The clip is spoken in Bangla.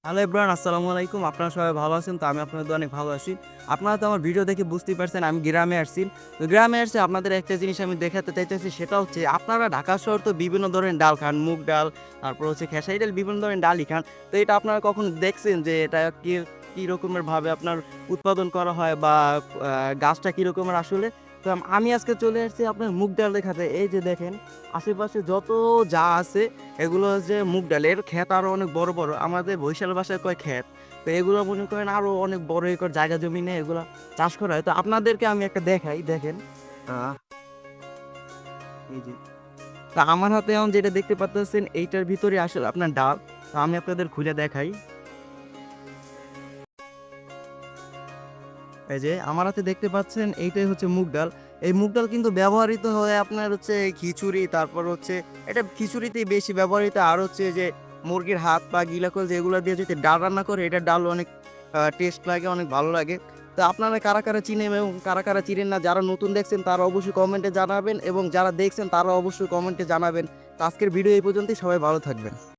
হ্যালো এভরিওয়ান, আসসালামু আলাইকুম। আপনারা সবাই ভালো আছেন? তো আমি আপনাদের অনেক ভালো আছি। আপনারা তো আমার ভিডিও দেখে বুঝতেই পারছেন আমি গ্রামে আসছি। তো গ্রামে এসে আপনাদের একটা জিনিস আমি দেখাতে চাইতেছি, সেটা হচ্ছে আপনারা ঢাকা শহর তো বিভিন্ন ধরনের ডাল খান, মুগ ডাল, তারপর হচ্ছে খেসারি ডাল, বিভিন্ন ধরনের ডালই খান। তো এটা আপনারা কখনো দেখছেন যে এটা কি রকমের ভাবে আপনার উৎপাদন করা হয় বা গাছটা কি রকমের আসলে? তো আমি আজকে চলে আসছি আপনার মুগ ডাল দেখাতে। এই যে দেখেন আশেপাশে যত যা আছে এগুলো হচ্ছে মুগ ডাল। এর ক্ষেত আরো অনেক বড় বড়, আমাদের বরিশাল ভাষায় কয় ক্ষেত। তো এগুলো মনে করেন আরো অনেক বড় একর জায়গা জমি নিয়ে এগুলা চাষ করা হয়। তো আপনাদেরকে আমি একটা দেখাই, দেখেন। আহ, এই যে, তা আমার হাতে এখন যেটা দেখতে পাচ্ছেন এইটার ভিতরে আসলে আপনার ডাল। তো আমি আপনাদের খুলে দেখাই। এই যে আমার হাতে দেখতে পাচ্ছেন এইটাই হচ্ছে মুগ ডাল। এই মুগ ডাল কিন্তু ব্যবহৃত হয় আপনার হচ্ছে খিচুড়ি, তারপর হচ্ছে এটা খিচুড়িতেই বেশি ব্যবহৃত। আর হচ্ছে যে মুরগির হাত পা গিলাকল যেগুলো দিয়ে যদি ডাল রান্না করে, এটা ডাল অনেক টেস্ট লাগে, অনেক ভালো লাগে। তো আপনারা কারা কারা চিনেন এবং কারা কারা চিনেন না, যারা নতুন দেখছেন তারা অবশ্যই কমেন্টে জানাবেন এবং যারা দেখছেন তারা অবশ্যই কমেন্টে জানাবেন। তো আজকের ভিডিও এই পর্যন্তই, সবাই ভালো থাকবেন।